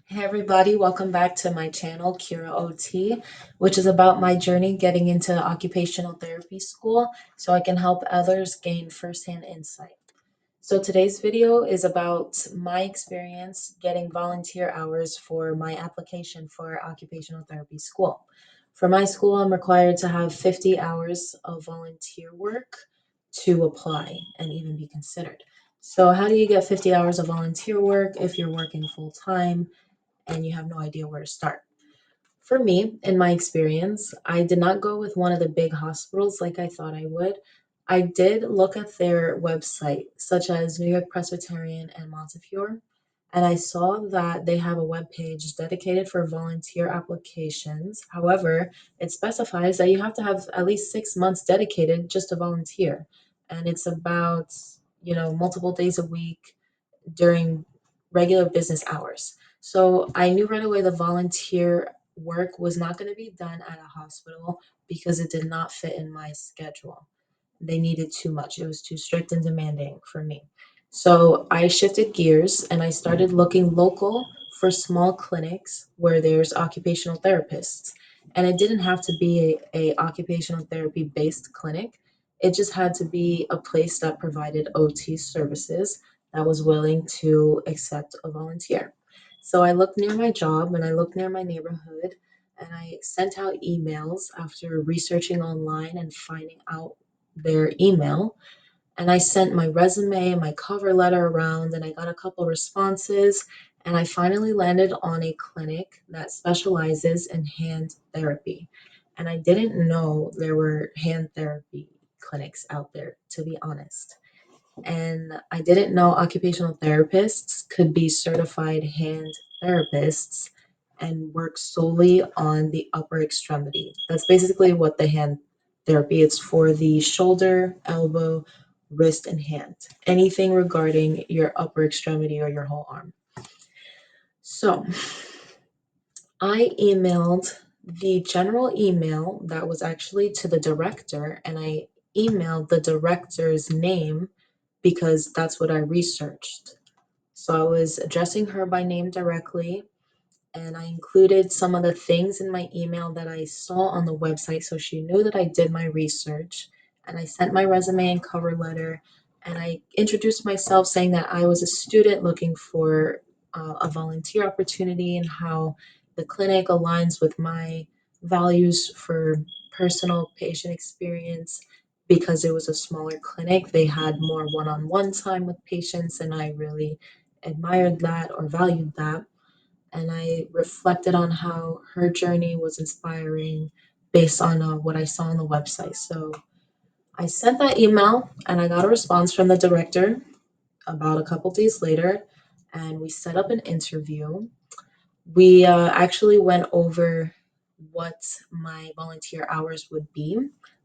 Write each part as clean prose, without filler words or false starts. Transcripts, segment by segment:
Hey everybody, welcome back to my channel, Kira OT, which is about my journey getting into occupational therapy school so I can help others gain firsthand insight. So today's video is about my experience getting volunteer hours for my application for occupational therapy school. For my school, I'm required to have 50 hours of volunteer work to apply and even be considered. So how do you get 50 hours of volunteer work if you're working full time and you have no idea where to start? For me, in my experience, I did not go with one of the big hospitals like I thought I would. I did look at their website, such as New York Presbyterian and Montefiore, and I saw that they have a web page dedicated for volunteer applications. However, it specifies that you have to have at least 6 months dedicated just to volunteer, and it's about multiple days a week during regular business hours. So I knew right away the volunteer work was not going to be done at a hospital because it did not fit in my schedule. They needed too much. It was too strict and demanding for me. So I shifted gears and I started looking local for small clinics where there's occupational therapists. And it didn't have to be a occupational therapy based clinic. It just had to be a place that provided OT services that was willing to accept a volunteer. So I looked near my job and I looked near my neighborhood and I sent out emails after researching online and finding out their email. And I sent my resume and my cover letter around, and I got a couple responses. And I finally landed on a clinic that specializes in hand therapy. And I didn't know there were hand therapy clinics out there, to be honest. And I didn't know occupational therapists could be certified hand therapists and work solely on the upper extremity. That's basically what the hand therapy is for: the shoulder, elbow, wrist, and hand. Anything regarding your upper extremity or your whole arm. So I emailed the general email that was actually to the director, and I emailed the director's name because that's what I researched. So I was addressing her by name directly, and I included some of the things in my email that I saw on the website so she knew that I did my research. And I sent my resume and cover letter, and I introduced myself saying that I was a student looking for a volunteer opportunity and how the clinic aligns with my values for personal patient experience. Because it was a smaller clinic, they had more one on one time with patients, and I really admired that or valued that. And I reflected on how her journey was inspiring based on what I saw on the website. So I sent that email and I got a response from the director about a couple days later, and we set up an interview. We actually went over what my volunteer hours would be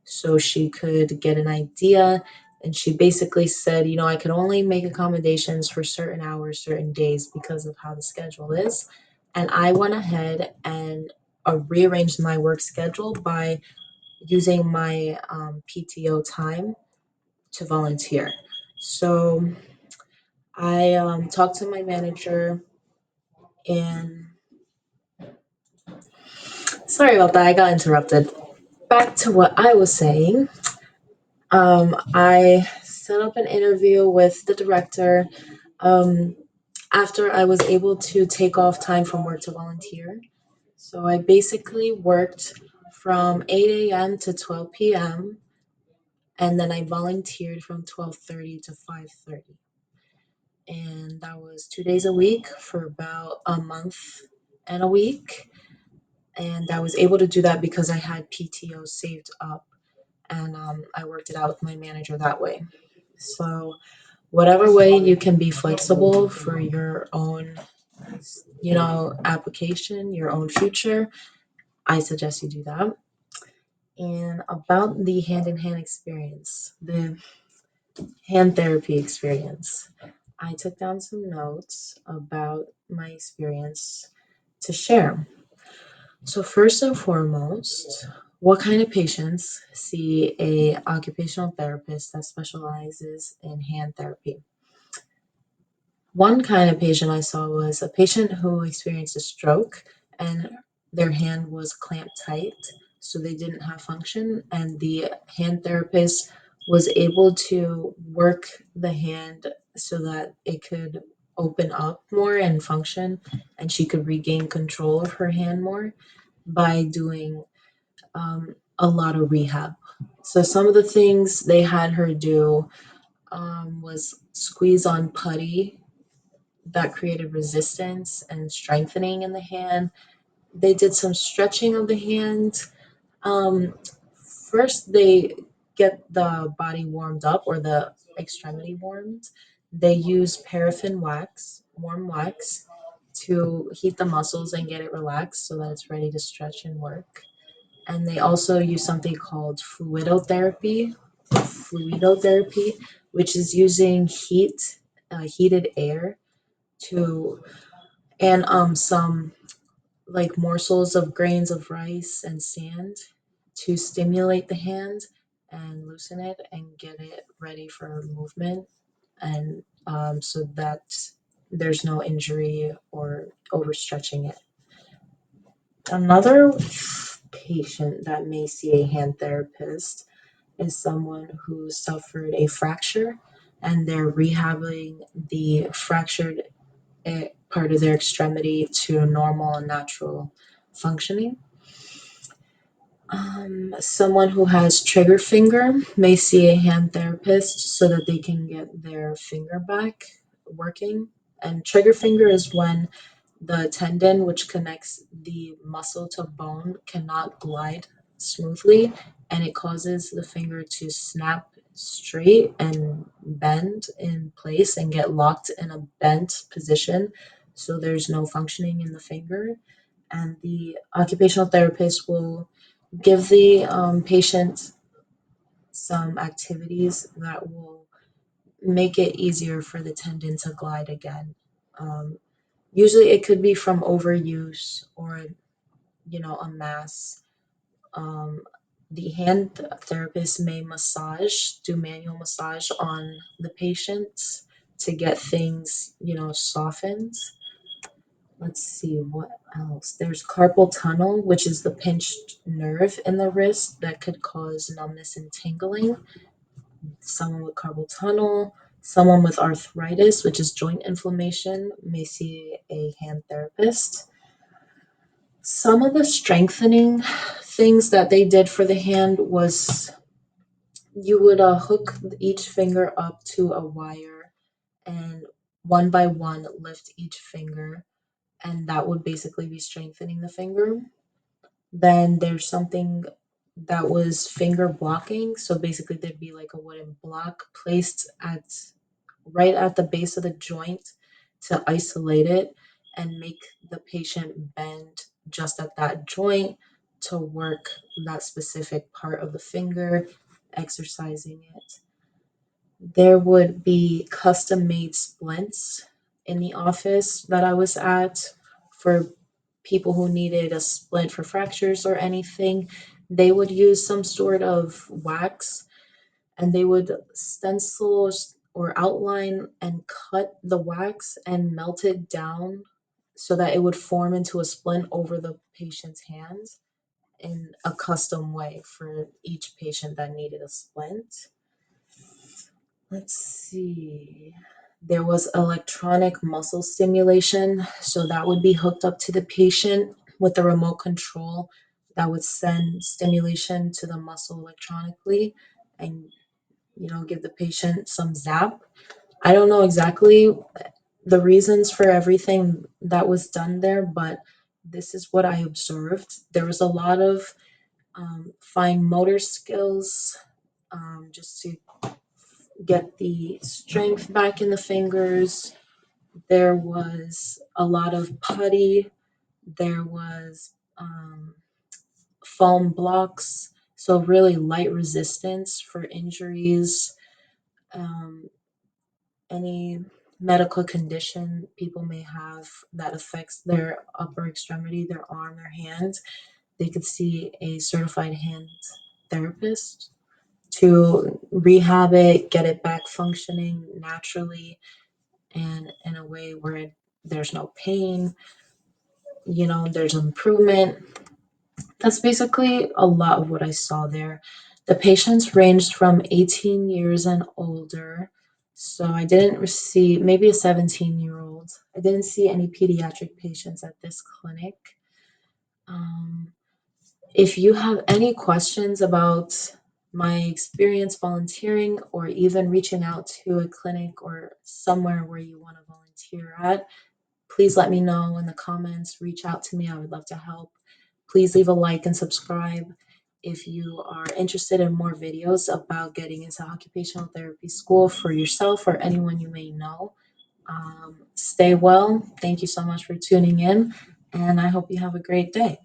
so she could get an idea. And she basically said, I can only make accommodations for certain hours, certain days because of how the schedule is. And I went ahead and rearranged my work schedule by using my PTO time to volunteer. So I talked to my manager, and sorry about that, I got interrupted. Back to what I was saying. I set up an interview with the director um, after I was able to take off time from work to volunteer. So I basically worked from 8 a.m. to 12 p.m. and then I volunteered from 12:30 to 5:30. And that was 2 days a week for about a month and a week. And I was able to do that because I had PTO saved up, and I worked it out with my manager that way. So, whatever way you can be flexible for your own, application, your own future, I suggest you do that. And about the hand in hand experience, the hand therapy experience, I took down some notes about my experience to share. So, first and foremost, what kind of patients see a occupational therapist that specializes in hand therapy? One kind of patient I saw was a patient who experienced a stroke and their hand was clamped tight, so they didn't have function. And the hand therapist was able to work the hand so that it could open up more and function, and she could regain control of her hand more by doing a lot of rehab. So, some of the things they had her do was squeeze on putty that created resistance and strengthening in the hand. They did some stretching of the hand. Um, First, they get the body warmed up or the extremity warmed. They use paraffin wax, warm wax, to heat the muscles and get it relaxed so that it's ready to stretch and work. And they also use something called fluidotherapy, which is using heated air to and some like morsels of grains of rice and sand to stimulate the hand and loosen it and get it ready for movement and so that there's no injury or overstretching it. Another patient that may see a hand therapist is someone who suffered a fracture and they're rehabbing the fractured part of their extremity to normal and natural functioning. Someone who has trigger finger may see a hand therapist so that they can get their finger back working. And trigger finger is when the tendon, which connects the muscle to bone, cannot glide smoothly, and it causes the finger to snap straight and bend in place and get locked in a bent position. So there's no functioning in the finger. And the occupational therapist will give the patient some activities that will make it easier for the tendon to glide again. Um, Usually, it could be from overuse or a mass. Um, the hand therapist may do manual massage on the patient to get things softened. Let's see what else. There's carpal tunnel, which is the pinched nerve in the wrist that could cause numbness and tingling. Someone with carpal tunnel, someone with arthritis, which is joint inflammation, may see a hand therapist. Some of the strengthening things that they did for the hand was you would hook each finger up to a wire and one by one lift each finger, and that would basically be strengthening the finger. Then there's something that was finger blocking. So basically, there'd be like a wooden block placed right at the base of the joint to isolate it and make the patient bend just at that joint to work that specific part of the finger, exercising it. There would be custom made splints in the office that I was at for people who needed a splint for fractures or anything. They would use some sort of wax and they would stencil or outline and cut the wax and melt it down so that it would form into a splint over the patient's hands in a custom way for each patient that needed a splint. Let's see. There was electronic muscle stimulation. So that would be hooked up to the patient with a remote control that would send stimulation to the muscle electronically and give the patient some zap. I don't know exactly the reasons for everything that was done there, but this is what I observed. There was a lot of fine motor skills just to get the strength back in the fingers. There was a lot of putty. There was foam blocks. So, really light resistance for injuries. Um, any medical condition people may have that affects their upper extremity, their arm, their hand, they could see a certified hand therapist to rehab it, get it back functioning naturally, and in a way where there's no pain, there's improvement. That's basically a lot of what I saw there. The patients ranged from 18 years and older. So I didn't see maybe a 17-year-old. I didn't see any pediatric patients at this clinic. Um, if you have any questions about my experience volunteering or even reaching out to a clinic or somewhere where you want to volunteer at, please let me know in the comments. Reach out to me. I would love to help. Please leave a like and subscribe if you are interested in more videos about getting into occupational therapy school for yourself or anyone you may know. Stay well. Thank you so much for tuning in, and I hope you have a great day.